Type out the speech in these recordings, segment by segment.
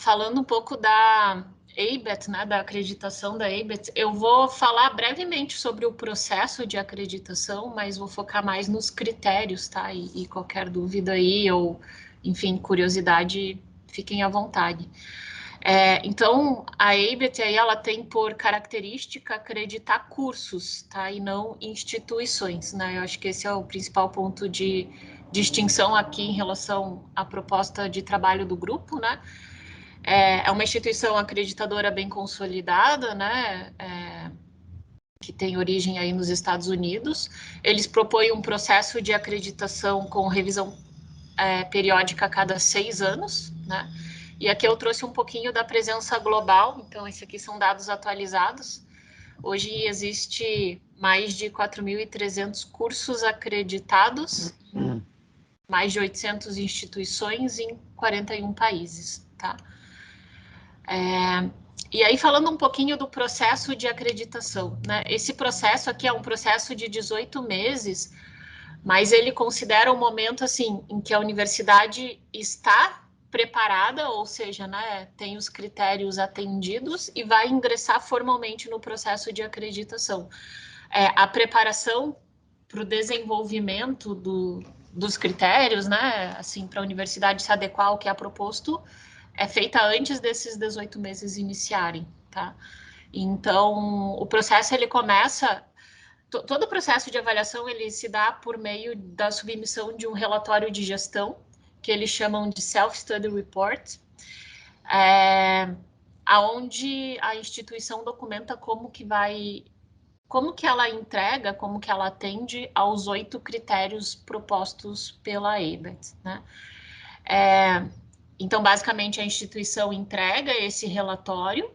falando um pouco da ABET, né, da acreditação da ABET, eu vou falar brevemente sobre o processo de acreditação, mas vou focar mais nos critérios, tá? E qualquer dúvida aí, ou, enfim, curiosidade, fiquem à vontade. Então, a ABET aí, ela tem por característica acreditar cursos, tá? E não instituições, né? Eu acho que esse é o principal ponto de distinção aqui em relação à proposta de trabalho do grupo, né? É uma instituição acreditadora bem consolidada, né? Que tem origem aí nos Estados Unidos. Eles propõem um processo de acreditação com revisão periódica a cada 6 anos, né? E aqui eu trouxe um pouquinho da presença global, então esses aqui são dados atualizados. Hoje existe mais de 4.300 cursos acreditados, mais de 800 instituições em 41 países, tá? E aí, falando um pouquinho do processo de acreditação, né? Esse processo aqui é um processo de 18 meses, mas ele considera um momento, assim, em que a universidade está preparada, ou seja, né, tem os critérios atendidos e vai ingressar formalmente no processo de acreditação. A preparação para o desenvolvimento dos critérios, né, assim, para a universidade se adequar ao que é proposto, é feita antes desses 18 meses iniciarem, tá? Então, o processo, ele começa... Todo o processo de avaliação, ele se dá por meio da submissão de um relatório de gestão, que eles chamam de Self-Study Report, aonde a instituição documenta como que ela entrega, como que ela atende aos 8 critérios propostos pela ABET, né? Então, basicamente, a instituição entrega esse relatório,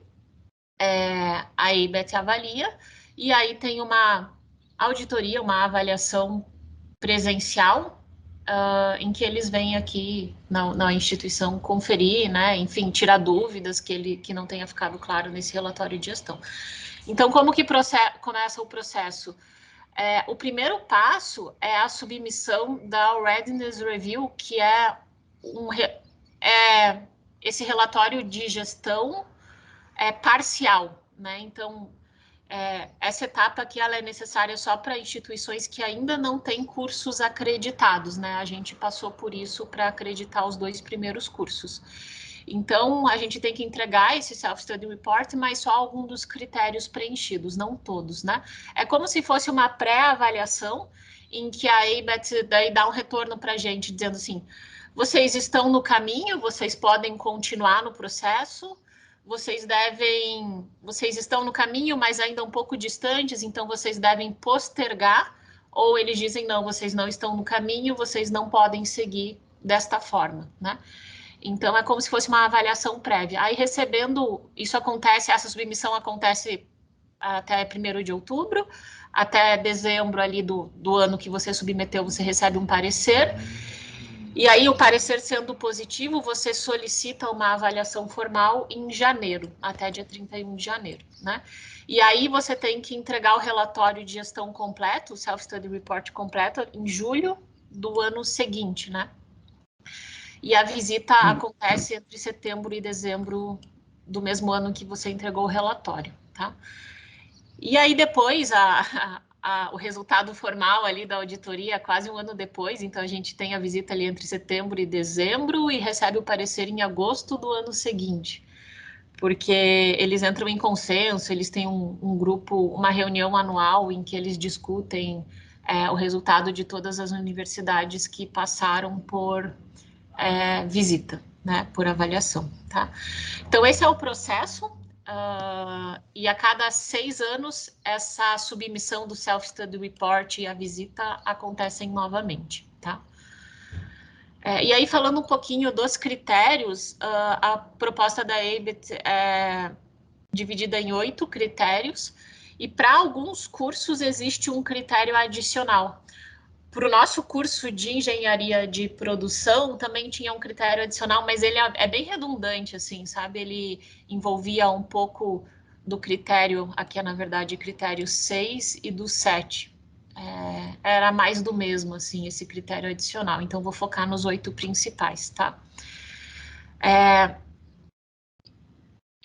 a ABET avalia, e aí tem uma auditoria, uma avaliação presencial, em que eles vêm aqui na instituição conferir, né, enfim, tirar dúvidas que não tenha ficado claro nesse relatório de gestão. Então, como que começa o processo? O primeiro passo é a submissão da Readiness Review, que é esse relatório de gestão parcial, né? Então, essa etapa aqui ela é necessária só para instituições que ainda não têm cursos acreditados, né? A gente passou por isso para acreditar os 2 primeiros cursos. Então, a gente tem que entregar esse Self-Study Report, mas só algum dos critérios preenchidos, não todos, né? É como se fosse uma pré-avaliação em que a ABET daí dá um retorno para a gente, dizendo assim, vocês estão no caminho, vocês podem continuar no processo, vocês estão no caminho, mas ainda um pouco distantes, então vocês devem postergar, ou eles dizem, não, vocês não estão no caminho, vocês não podem seguir desta forma, né? Então, é como se fosse uma avaliação prévia. Aí, essa submissão acontece até 1º de outubro, até dezembro ali do ano que você submeteu, você recebe um parecer. E aí, o parecer sendo positivo, você solicita uma avaliação formal em janeiro, até dia 31 de janeiro, né? E aí, você tem que entregar o relatório de gestão completo, o Self-Study Report completo, em julho do ano seguinte, né? E a visita acontece entre setembro e dezembro do mesmo ano que você entregou o relatório, tá? E aí depois, o resultado formal ali da auditoria, quase um ano depois, então a gente tem a visita ali entre setembro e dezembro e recebe o parecer em agosto do ano seguinte, porque eles entram em consenso, eles têm um grupo, uma reunião anual em que eles discutem o resultado de todas as universidades que passaram por visita, né, por avaliação, tá? Então, esse é o processo, e a cada 6 anos, essa submissão do Self-Study Report e a visita acontecem novamente, tá? E aí, falando um pouquinho dos critérios, a proposta da ABET é dividida em 8 critérios, e para alguns cursos existe um critério adicional. Para o nosso curso de engenharia de produção, também tinha um critério adicional, mas ele é bem redundante, assim, sabe? Ele envolvia um pouco do critério, aqui é, na verdade, critério 6 e do 7. Era mais do mesmo, assim, esse critério adicional. Então, vou focar nos 8 principais, tá?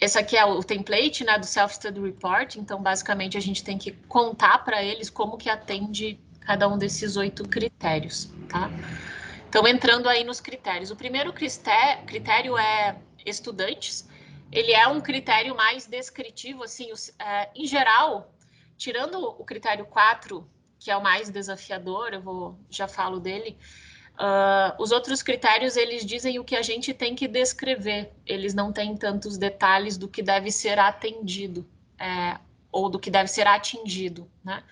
esse aqui é o template, né, do Self-Study Report. Então, basicamente, a gente tem que contar para eles como que atende cada um desses 8 critérios, tá? Então, entrando aí nos critérios. O primeiro critério é estudantes. Ele é um critério mais descritivo, assim, em geral, tirando o critério 4, que é o mais desafiador, já falo dele, os outros critérios, eles dizem o que a gente tem que descrever. Eles não têm tantos detalhes do que deve ser atendido, ou do que deve ser atingido, né?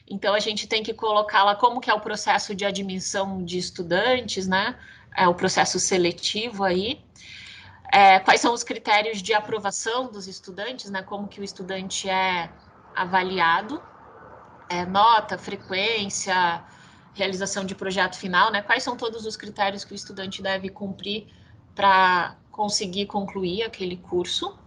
Então, a gente tem que colocar lá como que é o processo de admissão de estudantes, né? É o processo seletivo aí. Quais são os critérios de aprovação dos estudantes, né? Como que o estudante é avaliado, nota, frequência, realização de projeto final, né? Quais são todos os critérios que o estudante deve cumprir para conseguir concluir aquele curso?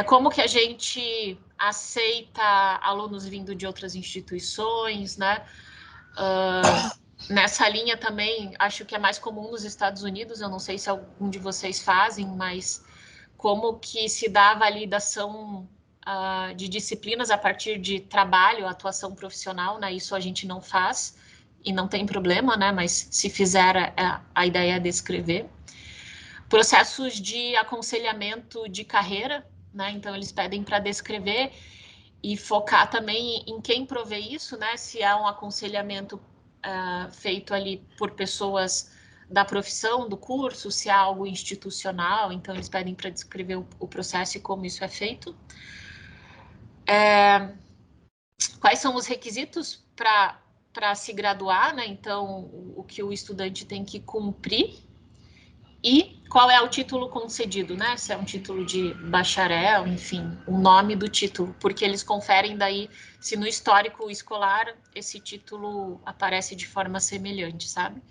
Como que a gente aceita alunos vindo de outras instituições, né? Nessa linha também, acho que é mais comum nos Estados Unidos, eu não sei se algum de vocês fazem, mas como que se dá a validação de disciplinas a partir de trabalho, atuação profissional, né? Isso a gente não faz e não tem problema, né? Mas se fizer, a ideia é descrever. Processos de aconselhamento de carreira, né? Então, eles pedem para descrever e focar também em quem provê isso, né? Se há um aconselhamento feito ali por pessoas da profissão, do curso, se há algo institucional, então eles pedem para descrever o processo e como isso é feito. Quais são os requisitos para se graduar, né? Então, o que o estudante tem que cumprir e qual é o título concedido, né? Se é um título de bacharel, enfim, o nome do título, porque eles conferem daí se no histórico escolar esse título aparece de forma semelhante, sabe?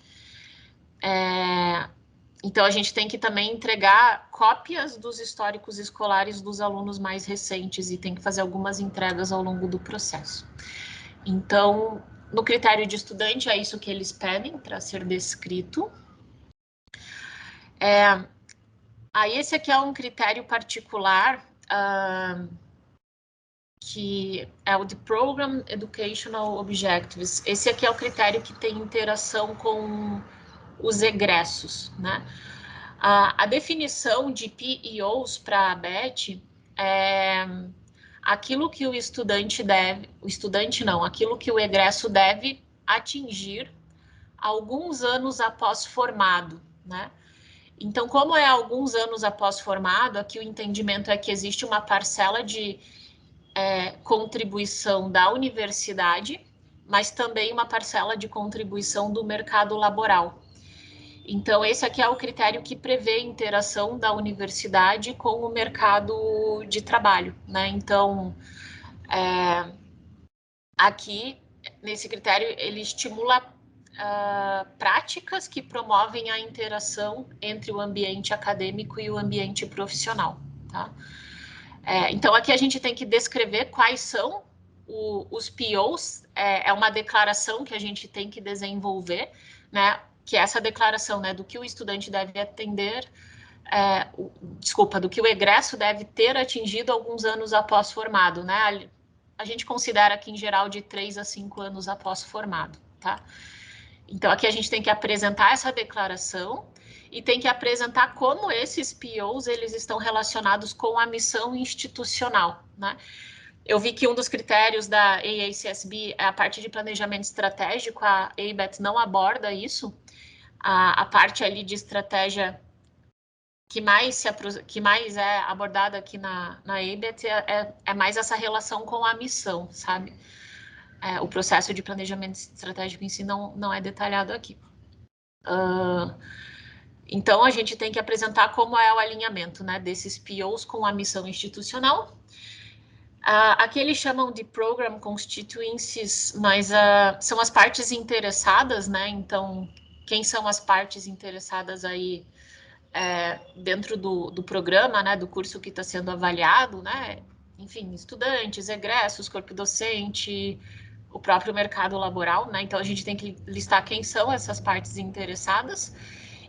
Então, a gente tem que também entregar cópias dos históricos escolares dos alunos mais recentes e tem que fazer algumas entregas ao longo do processo. Então, no critério de estudante, é isso que eles pedem para ser descrito. Aí, esse aqui é um critério particular, que é o de Program Educational Objectives. Esse aqui é o critério que tem interação com os egressos, né? A definição de PEOs para a ABET é aquilo que o estudante deve, aquilo que o egresso deve atingir alguns anos após formado, né? Então, como é alguns anos após formado, aqui o entendimento é que existe uma parcela de contribuição da universidade, mas também uma parcela de contribuição do mercado laboral. Então, esse aqui é o critério que prevê a interação da universidade com o mercado de trabalho, né? Então, aqui, nesse critério, ele estimula práticas que promovem a interação entre o ambiente acadêmico e o ambiente profissional, tá? Então, aqui a gente tem que descrever quais são os POs, é uma declaração que a gente tem que desenvolver, né? Que é essa declaração, né, do que o estudante deve atender, do que o egresso deve ter atingido alguns anos após formado, né? A gente considera que, em geral, de 3 a 5 anos após formado, tá? Então, aqui a gente tem que apresentar essa declaração e tem que apresentar como esses POs, eles estão relacionados com a missão institucional, né? Eu vi que um dos critérios da AACSB é a parte de planejamento estratégico, a ABET não aborda isso, a parte ali de estratégia que mais é abordada aqui na ABET é mais essa relação com a missão, sabe? O processo de planejamento estratégico em si não é detalhado aqui. Então, a gente tem que apresentar como é o alinhamento, né, desses POs com a missão institucional. Aqui eles chamam de Program Constituencies, mas são as partes interessadas, né? Então, quem são as partes interessadas aí dentro do programa, né, do curso que está sendo avaliado, né? Enfim, estudantes, egressos, corpo docente, o próprio mercado laboral, né? Então, a gente tem que listar quem são essas partes interessadas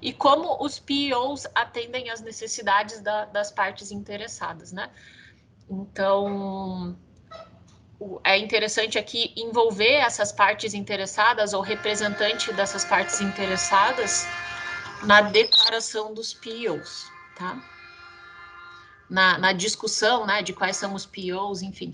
e como os PEOs atendem às necessidades das partes interessadas, né? Então, é interessante aqui envolver essas partes interessadas ou representante dessas partes interessadas na declaração dos PEOs, tá? Na discussão, né, de quais são os POs, enfim.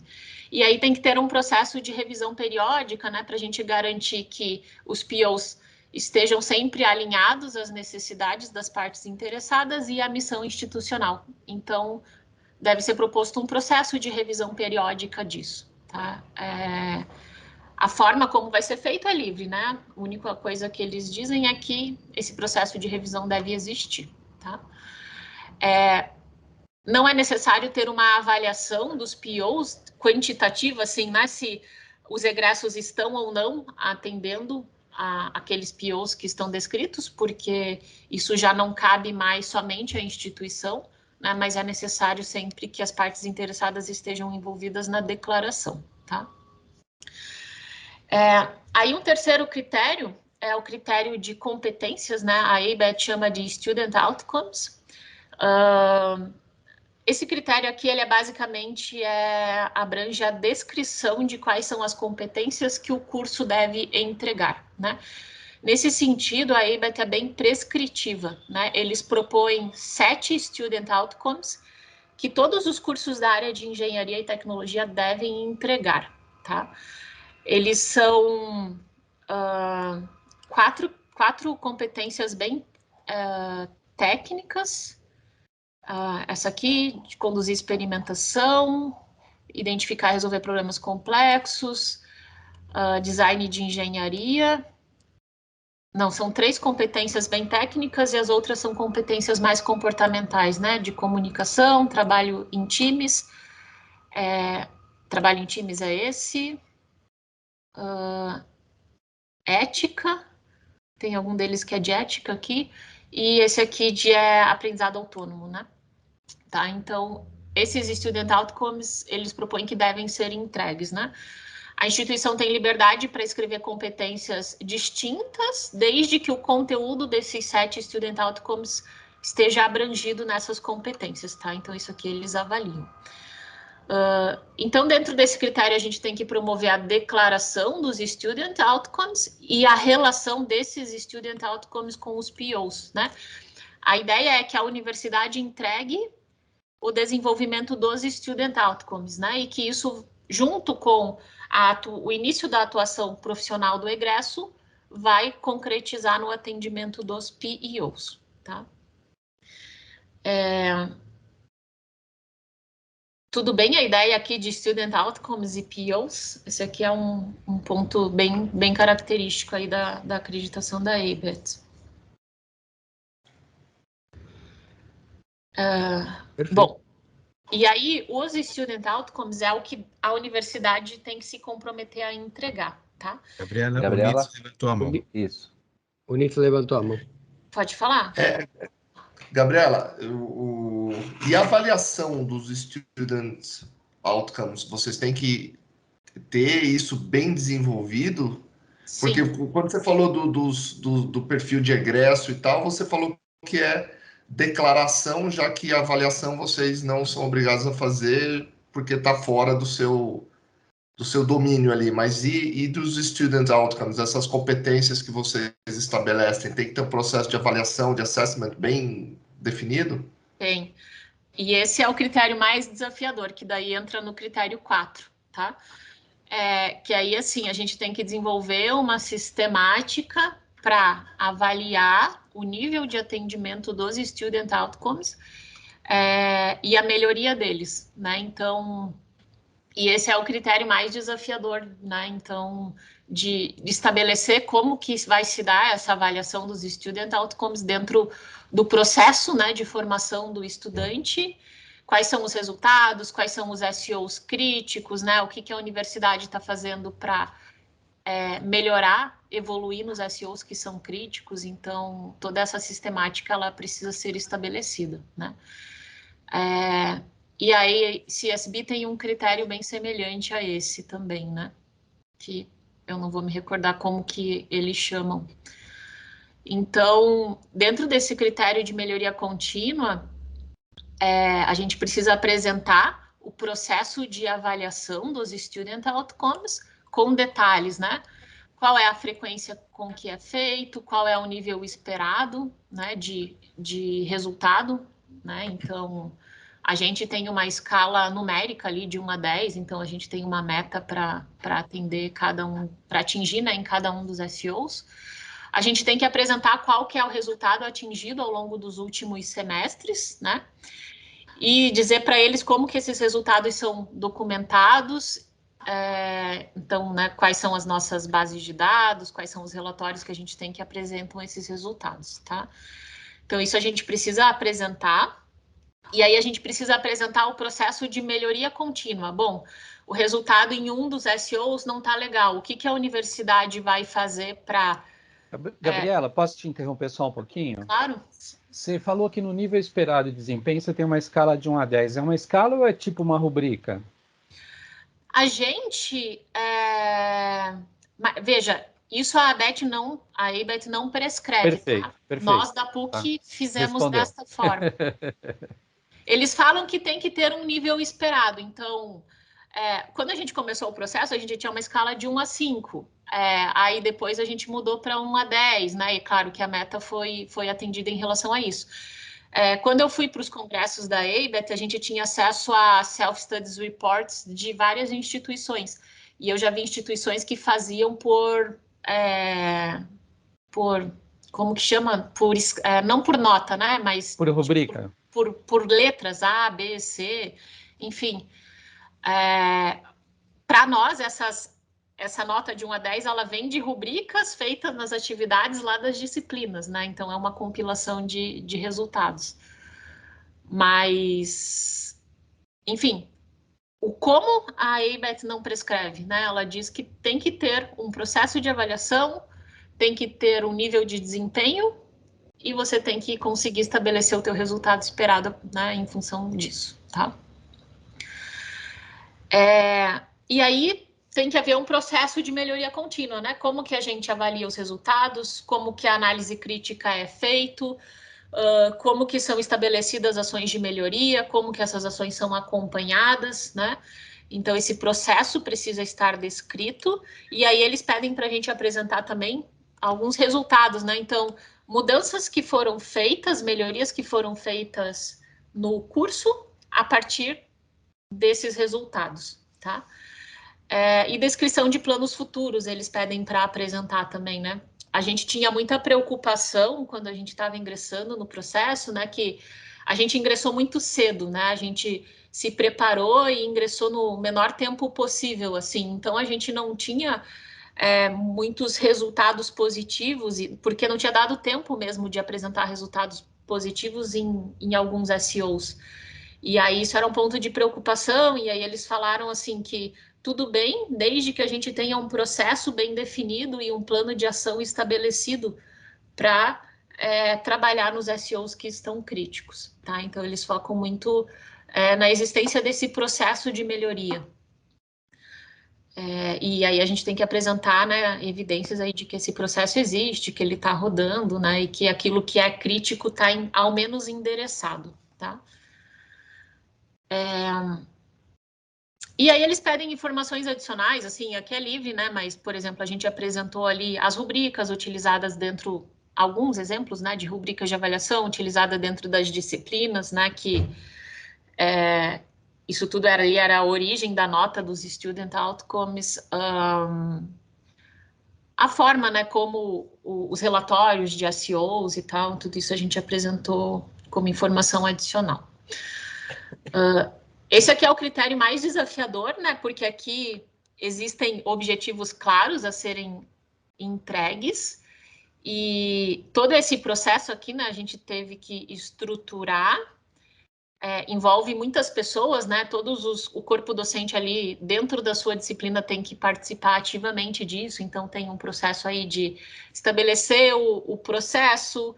E aí tem que ter um processo de revisão periódica, né, para a gente garantir que os POs estejam sempre alinhados às necessidades das partes interessadas e à missão institucional. Então, deve ser proposto um processo de revisão periódica disso, tá? A forma como vai ser feito é livre, né? A única coisa que eles dizem é que esse processo de revisão deve existir, tá? Não é necessário ter uma avaliação dos POs quantitativa, assim, né? Se os egressos estão ou não atendendo aqueles POs que estão descritos, porque isso já não cabe mais somente à instituição, né? Mas é necessário sempre que as partes interessadas estejam envolvidas na declaração, tá? Aí um terceiro critério é o critério de competências, né? A ABET chama de Student Outcomes. Esse critério aqui, ele basicamente abrange a descrição de quais são as competências que o curso deve entregar, né? Nesse sentido, a ABET é bem prescritiva, né? Eles propõem 7 Student Outcomes que todos os cursos da área de engenharia e tecnologia devem entregar, tá? Eles são quatro competências bem técnicas. Essa aqui, de conduzir experimentação, identificar e resolver problemas complexos, design de engenharia. Não, são 3 competências bem técnicas e as outras são competências mais comportamentais, né? De comunicação, trabalho em times. Trabalho em times é esse. Ética, tem algum deles que é de ética aqui. E esse aqui de aprendizado autônomo, né? Tá, então, esses Student Outcomes, eles propõem que devem ser entregues, né? A instituição tem liberdade para escrever competências distintas, desde que o conteúdo desses 7 Student Outcomes esteja abrangido nessas competências, tá? Então, isso aqui eles avaliam. Então, dentro desse critério, a gente tem que promover a declaração dos Student Outcomes e a relação desses Student Outcomes com os POs, né? A ideia é que a universidade entregue o desenvolvimento dos Student Outcomes, né? E que isso, junto com o início da atuação profissional do egresso, vai concretizar no atendimento dos PEOs, tá? Tudo bem a ideia aqui de Student Outcomes e PEOs? Esse aqui é um ponto bem característico aí da acreditação da ABET. Bom, e aí, os Student Outcomes é o que a universidade tem que se comprometer a entregar, tá? Gabriela, Gabriela? o Nitz levantou a mão. Isso. O Nito levantou a mão. Pode falar. Gabriela, e a avaliação dos Student Outcomes? Vocês têm que ter isso bem desenvolvido? Porque Sim. quando você falou do perfil de egresso e tal, você falou que é declaração, já que a avaliação vocês não são obrigados a fazer porque está fora do seu domínio ali. Mas e dos Student Outcomes, essas competências que vocês estabelecem, tem que ter um processo de avaliação, de assessment bem definido? Tem. E esse é o critério mais desafiador, que daí entra no critério 4, tá? Que aí, assim, a gente tem que desenvolver uma sistemática para avaliar o nível de atendimento dos Student Outcomes e a melhoria deles, né? Então, e esse é o critério mais desafiador, né? Então, de estabelecer como que vai se dar essa avaliação dos Student Outcomes dentro do processo, né, de formação do estudante, quais são os resultados, quais são os SEOs críticos, né, o que a universidade está fazendo para melhorar, evoluir nos SEOs que são críticos. Então, toda essa sistemática, ela precisa ser estabelecida, né? E aí, CSB tem um critério bem semelhante a esse também, né? Que eu não vou me recordar como que eles chamam. Então, dentro desse critério de melhoria contínua, a gente precisa apresentar o processo de avaliação dos Student Outcomes com detalhes, né? Qual é a frequência com que é feito, qual é o nível esperado, né, de resultado, né? Então, a gente tem uma escala numérica ali de 1 a 10, então a gente tem uma meta para atender cada um, para atingir, né, em cada um dos SEOs. A gente tem que apresentar qual que é o resultado atingido ao longo dos últimos semestres, né? E dizer para eles como que esses resultados são documentados, então, né, quais são as nossas bases de dados, quais são os relatórios que a gente tem que apresentam esses resultados, tá? Então, isso a gente precisa apresentar, e aí a gente precisa apresentar o processo de melhoria contínua. Bom, o resultado em um dos SEOs não está legal, o que, que a universidade vai fazer para... Gabriela, posso te interromper só um pouquinho? Claro. Você falou que no nível esperado de desempenho você tem uma escala de 1 a 10. É uma escala ou é tipo uma rubrica? A gente... Veja, isso a ABET não prescreve, Perfeito, tá? perfeito. Nós da Tá. PUC fizemos Respondeu. desta forma. Eles falam que tem que ter um nível esperado. Então, quando a gente começou o processo, a gente tinha uma escala de 1 a 5. Aí depois a gente mudou para 1 a 10, né? E claro que a meta foi atendida em relação a isso. Quando eu fui para os congressos da ABET, a gente tinha acesso a self-studies reports de várias instituições. E eu já vi instituições que faziam por como que chama? Não por nota, né? Mas Por rubrica. por letras, A, B, C, enfim. Para nós, essa nota de 1 a 10, ela vem de rubricas feitas nas atividades lá das disciplinas, né? Então, é uma compilação de resultados. Mas, enfim, o como a ABET não prescreve, né? Ela diz que tem que ter um processo de avaliação, tem que ter um nível de desempenho e você tem que conseguir estabelecer o teu resultado esperado, né, em função disso, tá? E aí tem que haver um processo de melhoria contínua, né? Como que a gente avalia os resultados, como que a análise crítica é feito, como que são estabelecidas ações de melhoria, como que essas ações são acompanhadas, né? Então, esse processo precisa estar descrito, e aí eles pedem para a gente apresentar também alguns resultados, né? Então, mudanças que foram feitas, melhorias que foram feitas no curso a partir desses resultados, tá? E descrição de planos futuros, eles pedem para apresentar também, né? A gente tinha muita preocupação quando a gente estava ingressando no processo, né? Que a gente ingressou muito cedo, né? A gente se preparou e ingressou no menor tempo possível, assim. Então, a gente não tinha muitos resultados positivos, porque não tinha dado tempo mesmo de apresentar resultados positivos em alguns SEOs. E aí isso era um ponto de preocupação, e aí eles falaram assim que tudo bem, desde que a gente tenha um processo bem definido e um plano de ação estabelecido para trabalhar nos SEOs que estão críticos, tá? Então eles focam muito na existência desse processo de melhoria. E aí a gente tem que apresentar, né, evidências aí de que esse processo existe, que ele está rodando, né, e que aquilo que é crítico está ao menos endereçado, tá? E aí eles pedem informações adicionais, assim, aqui é livre, né? Mas, por exemplo, a gente apresentou ali as rubricas utilizadas dentro, alguns exemplos, né, de rubricas de avaliação utilizada dentro das disciplinas, né? Que isso tudo era a origem da nota dos Student Outcomes, a forma, né, como os relatórios de SEOs e tal, tudo isso a gente apresentou como informação adicional. Esse aqui é o critério mais desafiador, né? Porque aqui existem objetivos claros a serem entregues e todo esse processo aqui, né? A gente teve que estruturar, envolve muitas pessoas, né? O corpo docente ali dentro da sua disciplina tem que participar ativamente disso. Então tem um processo aí de estabelecer o processo,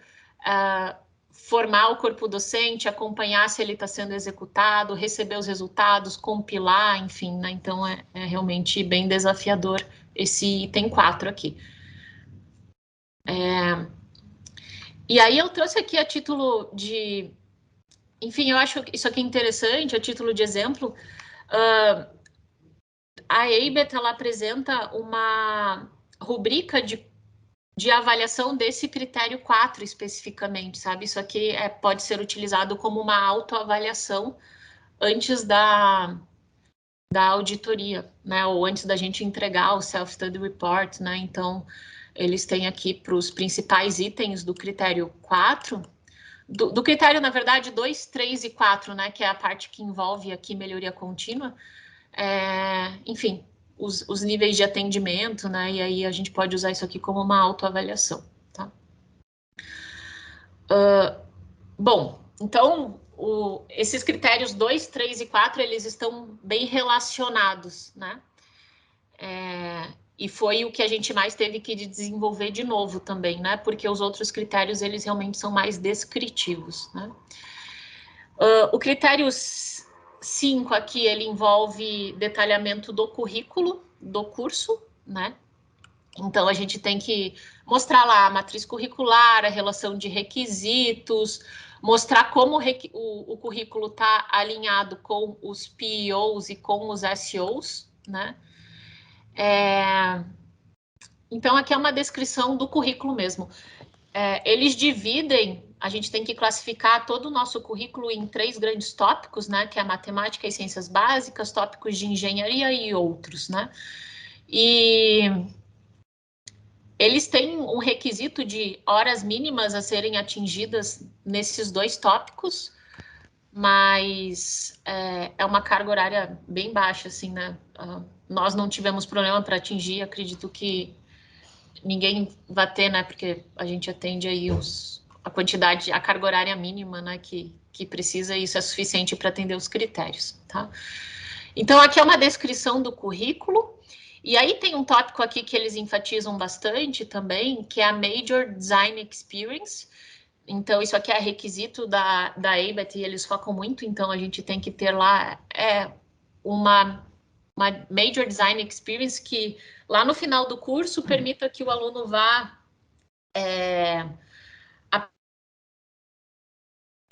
formar o corpo docente, acompanhar se ele está sendo executado, receber os resultados, compilar, enfim, né? Então é realmente bem desafiador esse item 4 aqui. E aí eu trouxe aqui a título de... Enfim, eu acho isso aqui interessante, a título de exemplo. A ABET, ela apresenta uma rubrica de avaliação desse critério 4 especificamente, sabe? Isso aqui pode ser utilizado como uma autoavaliação antes da auditoria, né? Ou antes da gente entregar o Self-Study Report, né? Então, eles têm aqui para os principais itens do critério 4, do critério, na verdade, 2, 3 e 4, né? Que é a parte que envolve aqui melhoria contínua. Enfim, os níveis de atendimento, né? E aí a gente pode usar isso aqui como uma autoavaliação, tá? Bom, então, esses critérios 2, 3 e 4, eles estão bem relacionados, né? E foi o que a gente mais teve que desenvolver de novo também, né? Porque os outros critérios, eles realmente são mais descritivos, né? O critério 5 aqui, ele envolve detalhamento do currículo do curso, né? Então, a gente tem que mostrar lá a matriz curricular, a relação de requisitos, mostrar como o currículo está alinhado com os PEOs e com os SEOs, né? Então, aqui é uma descrição do currículo mesmo. Eles dividem, a gente tem que classificar todo o nosso currículo em 3 grandes tópicos, né? Que é a matemática e ciências básicas, tópicos de engenharia e outros, né? E eles têm um requisito de horas mínimas a serem atingidas nesses 2 tópicos, mas é uma carga horária bem baixa, assim, né? Nós não tivemos problema para atingir, acredito que ninguém vai ter, né? Porque a gente atende aí a quantidade, a carga horária mínima, né? Que precisa, e isso é suficiente para atender os critérios, tá? Então, aqui é uma descrição do currículo. E aí tem um tópico aqui que eles enfatizam bastante também, que é a Major Design Experience. Então, isso aqui é requisito da ABET e eles focam muito, então a gente tem que ter lá uma Major Design Experience que lá no final do curso permita que o aluno vá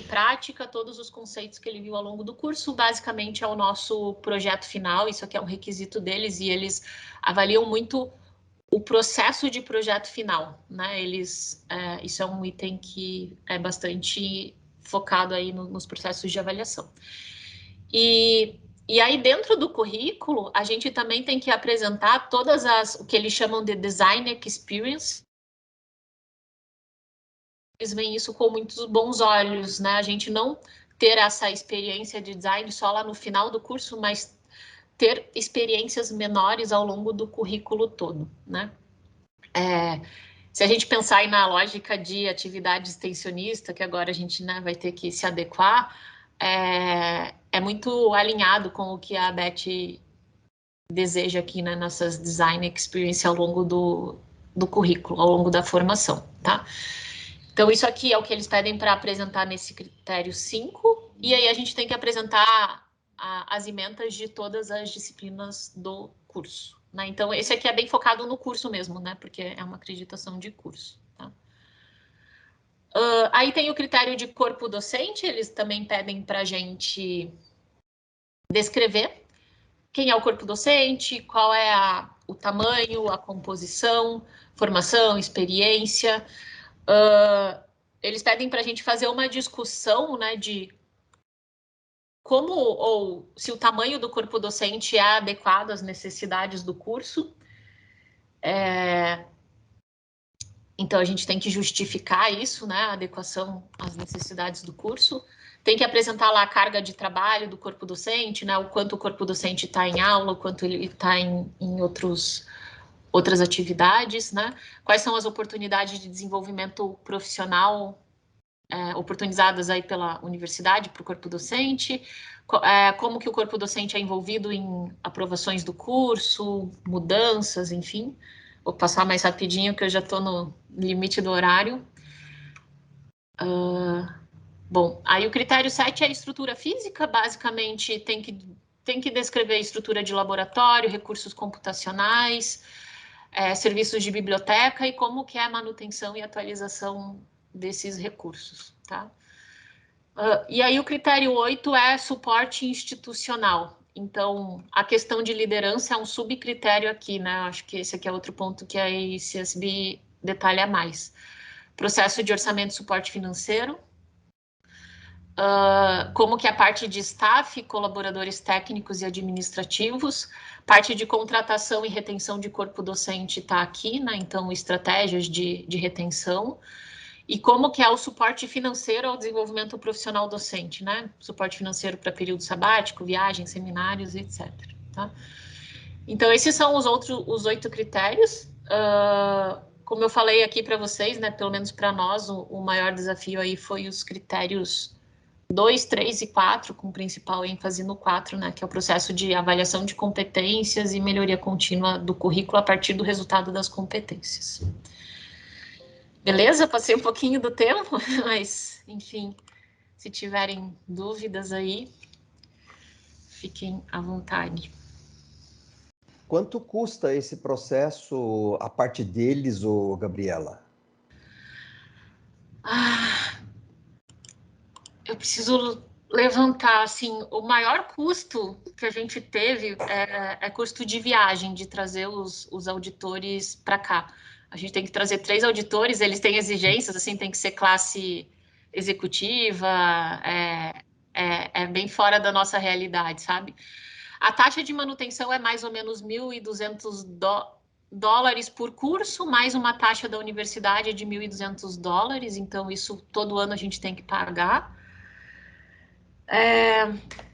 prática todos os conceitos que ele viu ao longo do curso, basicamente é o nosso projeto final, isso aqui é um requisito deles e eles avaliam muito o processo de projeto final, né? Isso é um item que é bastante focado aí nos processos de avaliação. E aí dentro do currículo, a gente também tem que apresentar o que eles chamam de Design Experience. Eles veem isso com muitos bons olhos, né? A gente não ter essa experiência de design só lá no final do curso, mas ter experiências menores ao longo do currículo todo, né? Se a gente pensar aí na lógica de atividade extensionista, que agora a gente, né, vai ter que se adequar, é muito alinhado com o que a Beth deseja aqui, né, nessas design experience ao longo do currículo, ao longo da formação, tá? Então, isso aqui é o que eles pedem para apresentar nesse critério 5, e aí a gente tem que apresentar as ementas de todas as disciplinas do curso, né? Então, esse aqui é bem focado no curso mesmo, né? Porque é uma acreditação de curso, tá? Aí tem o critério de corpo docente, eles também pedem para a gente descrever quem é o corpo docente, qual é o tamanho, a composição, formação, experiência. Eles pedem para a gente fazer uma discussão, né, de como ou se o tamanho do corpo docente é adequado às necessidades do curso. Então, a gente tem que justificar isso, né, a adequação às necessidades do curso. Tem que apresentar lá a carga de trabalho do corpo docente, né, o quanto o corpo docente está em aula, o quanto ele está em outras atividades, né? Quais são as oportunidades de desenvolvimento profissional oportunizadas aí pela universidade para o corpo docente, como que o corpo docente é envolvido em aprovações do curso, mudanças, enfim. Vou passar mais rapidinho, que eu já estou no limite do horário. Bom, aí o critério 7 é a estrutura física, basicamente tem que descrever a estrutura de laboratório, recursos computacionais, serviços de biblioteca e como que é a manutenção e atualização desses recursos, tá? E aí o critério 8 é suporte institucional. Então, a questão de liderança é um subcritério aqui, né? Acho que esse aqui é outro ponto que a ICSB detalha mais. Processo de orçamento e suporte financeiro, como que a parte de staff, colaboradores técnicos e administrativos, parte de contratação e retenção de corpo docente está aqui, né? Então, estratégias de retenção, e como que é o suporte financeiro ao desenvolvimento profissional docente, né? Suporte financeiro para período sabático, viagens, seminários, etc. Tá? Então, esses são os 8 critérios. Como eu falei aqui para vocês, né? Pelo menos para nós, o maior desafio aí foi os critérios 2, 3 e 4, com principal ênfase no 4, né? Que é o processo de avaliação de competências e melhoria contínua do currículo a partir do resultado das competências. Beleza? Passei um pouquinho do tempo, mas, enfim, se tiverem dúvidas aí, fiquem à vontade. Quanto custa esse processo, a parte deles, ô Gabriela? Eu preciso levantar, assim, o maior custo que a gente teve é custo de viagem, de trazer os auditores para cá. A gente tem que trazer 3 auditores, eles têm exigências, assim, tem que ser classe executiva, é bem fora da nossa realidade, sabe? A taxa de manutenção é mais ou menos 1.200 dólares por curso, mais uma taxa da universidade de 1.200 dólares, então isso todo ano a gente tem que pagar.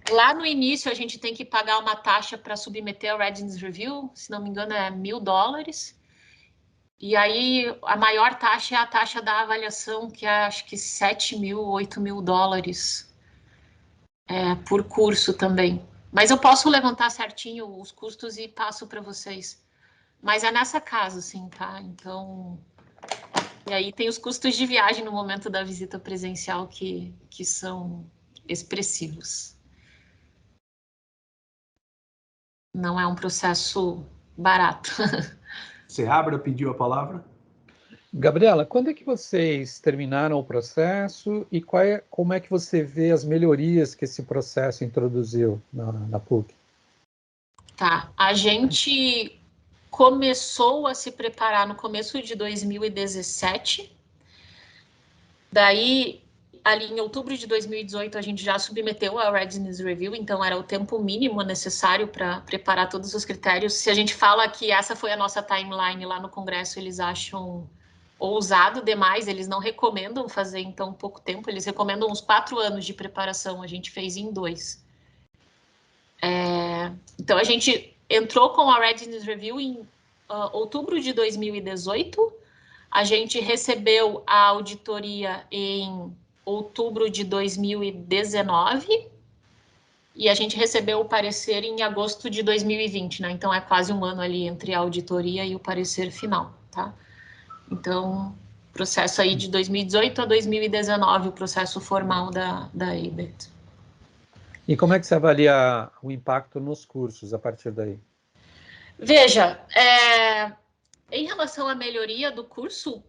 Lá no início a gente tem que pagar uma taxa para submeter ao Readiness Review, se não me engano é 1.000 dólares. E aí a maior taxa é a taxa da avaliação, que é acho que 7.000, 8.000 dólares por curso também. Mas eu posso levantar certinho os custos e passo para vocês. Mas é nessa casa, sim, tá? Então, e aí tem os custos de viagem no momento da visita presencial que são expressivos. Não é um processo barato. Seabra pediu a palavra. Gabriela, quando é que vocês terminaram o processo e como é que você vê as melhorias que esse processo introduziu na PUC? Tá, a gente começou a se preparar no começo de 2017, daí ali em outubro de 2018 a gente já submeteu a Readiness Review, então era o tempo mínimo necessário para preparar todos os critérios. Se a gente fala que essa foi a nossa timeline lá no Congresso, eles acham ousado demais, eles não recomendam fazer em tão pouco tempo, eles recomendam uns 4 anos de preparação, a gente fez em 2. Então a gente entrou com a Readiness Review em outubro de 2018, a gente recebeu a auditoria em outubro de 2019 e a gente recebeu o parecer em agosto de 2020, né? Então é quase um ano ali entre a auditoria e o parecer final, tá? Então, processo aí de 2018 a 2019, o processo formal da ABET. E como é que você avalia o impacto nos cursos a partir daí? Veja, em relação à melhoria do curso,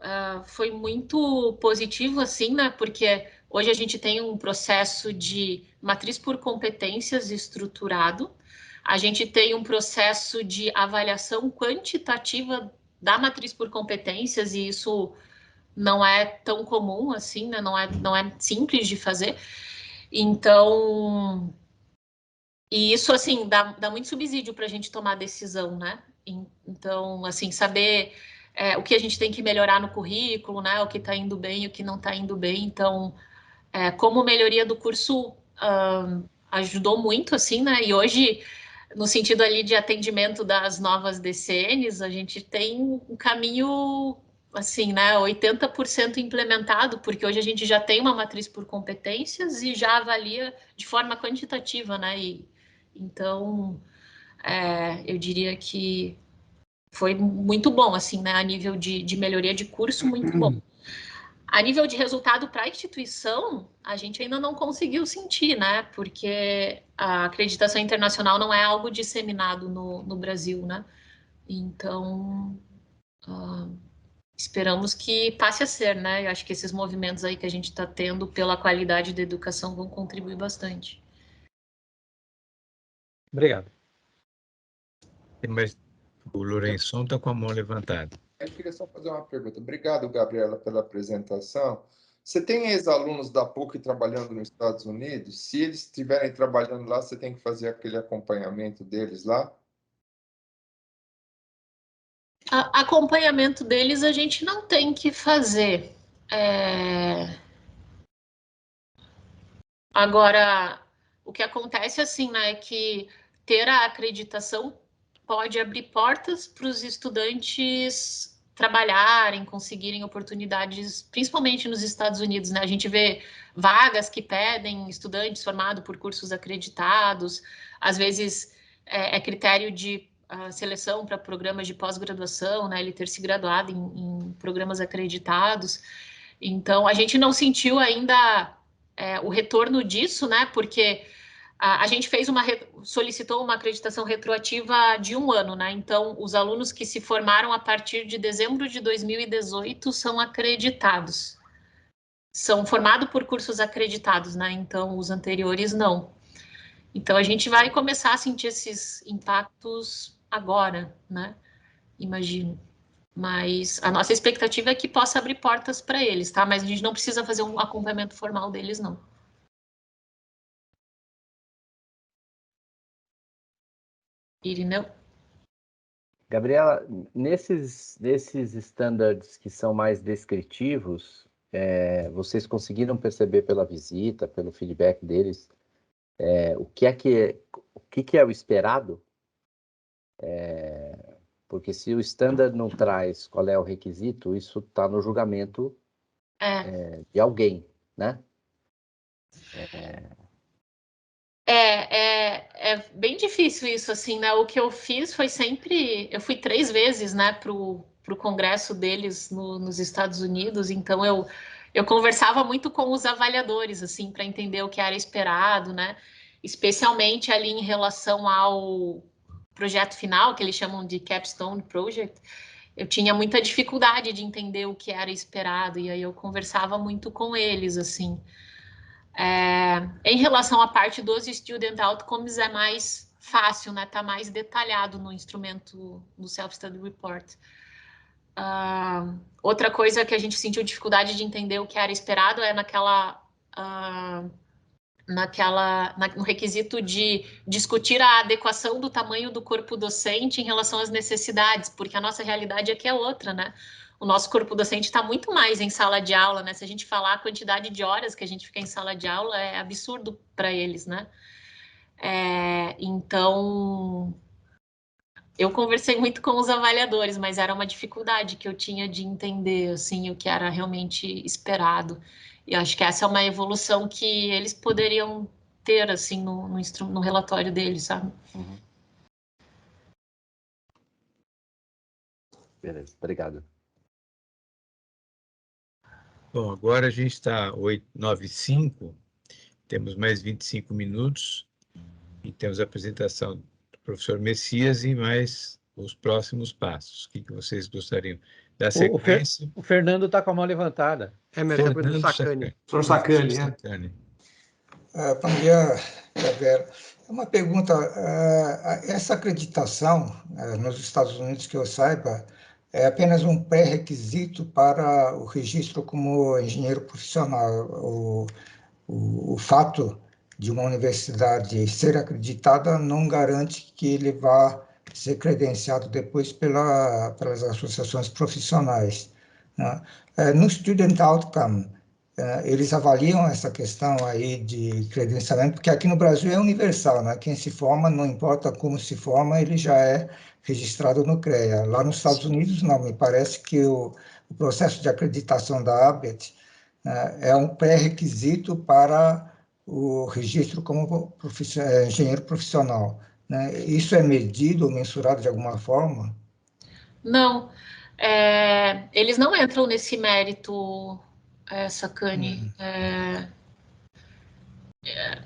foi muito positivo, assim, né? Porque hoje a gente tem um processo de matriz por competências estruturado, a gente tem um processo de avaliação quantitativa da matriz por competências, e isso não é tão comum assim, né? Não é simples de fazer. Então, e isso, assim, dá muito subsídio para a gente tomar decisão, né? Então, assim, saber o que a gente tem que melhorar no currículo, né? O que está indo bem e o que não está indo bem. Então, como melhoria do curso ajudou muito, assim, né? E hoje, no sentido ali de atendimento das novas DCNs, a gente tem um caminho, assim, né? 80% implementado, porque hoje a gente já tem uma matriz por competências e já avalia de forma quantitativa, né? Então, eu diria que foi muito bom, assim, né? A nível de melhoria de curso, muito bom. A nível de resultado para a instituição, a gente ainda não conseguiu sentir, né? Porque a acreditação internacional não é algo disseminado no Brasil, né? Então, esperamos que passe a ser, né? Eu acho que esses movimentos aí que a gente está tendo pela qualidade da educação vão contribuir bastante. Obrigado. Mas o Lourençon está com a mão levantada. Eu queria só fazer uma pergunta. Obrigado, Gabriela, pela apresentação. Você tem ex-alunos da PUC trabalhando nos Estados Unidos? Se eles estiverem trabalhando lá, você tem que fazer aquele acompanhamento deles lá? Acompanhamento deles a gente não tem que fazer. Agora, o que acontece assim, né, é que ter a acreditação pode abrir portas para os estudantes trabalharem, conseguirem oportunidades, principalmente nos Estados Unidos, né? A gente vê vagas que pedem estudantes formados por cursos acreditados, às vezes é critério de seleção para programas de pós-graduação, né? Ele ter se graduado em programas acreditados. Então, a gente não sentiu ainda o retorno disso, né? Porque a gente solicitou uma acreditação retroativa de 1 ano, né? Então, os alunos que se formaram a partir de dezembro de 2018 são acreditados. São formados por cursos acreditados, né? Então, os anteriores não. Então, a gente vai começar a sentir esses impactos agora, né? Imagino. Mas a nossa expectativa é que possa abrir portas para eles, tá? Mas a gente não precisa fazer um acompanhamento formal deles, não. Irineu? Gabriela, nesses standards que são mais descritivos, vocês conseguiram perceber pela visita, pelo feedback deles, o que é o esperado? Porque se o standard não traz qual é o requisito, isso está no julgamento de alguém, né? É bem difícil isso, assim, né? O que eu fiz foi sempre... Eu fui 3 vezes, né, para o congresso deles nos Estados Unidos, então eu conversava muito com os avaliadores, assim, para entender o que era esperado, né? Especialmente ali em relação ao projeto final, que eles chamam de Capstone Project, eu tinha muita dificuldade de entender o que era esperado, e aí eu conversava muito com eles, assim. Em relação à parte dos Student Outcomes, é mais fácil, né? Tá mais detalhado no instrumento do Self-Study Report. Outra coisa que a gente sentiu dificuldade de entender o que era esperado é no requisito de discutir a adequação do tamanho do corpo docente em relação às necessidades, porque a nossa realidade aqui é outra, né? O nosso corpo docente está muito mais em sala de aula, né? Se a gente falar a quantidade de horas que a gente fica em sala de aula, é absurdo para eles, né? Então, eu conversei muito com os avaliadores, mas era uma dificuldade que eu tinha de entender, assim, o que era realmente esperado. E acho que essa é uma evolução que eles poderiam ter, assim, no relatório deles, sabe? Uhum. Beleza, obrigado. Bom, agora a gente está 8h09h05, temos mais 25 minutos e temos a apresentação do professor Messias e mais os próximos passos. O que vocês gostariam da sequência? O Fernando está com a mão levantada. Mas é do Sacani. Professor Sacani, Bom dia, Gabriela. Uma pergunta, essa acreditação nos Estados Unidos, que eu saiba, é apenas um pré-requisito para o registro como engenheiro profissional. O fato de uma universidade ser acreditada não garante que ele vá ser credenciado depois pelas associações profissionais, né? No Student Outcome, eles avaliam essa questão aí de credenciamento, porque aqui no Brasil é universal, né? Quem se forma, não importa como se forma, ele já é registrado no CREA. Lá nos Estados Unidos, não, me parece que o processo de acreditação da ABET é um pré-requisito para o registro como engenheiro profissional, né? Isso é medido ou mensurado de alguma forma? Não, eles não entram nesse mérito, Sacani.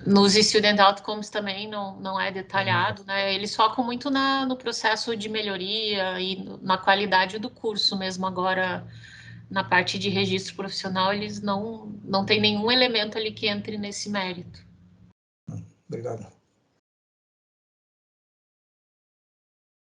Nos Student Outcomes também não é detalhado, né? Eles focam muito no processo de melhoria e na qualidade do curso mesmo. Agora, na parte de registro profissional, eles não têm nenhum elemento ali que entre nesse mérito. Obrigado.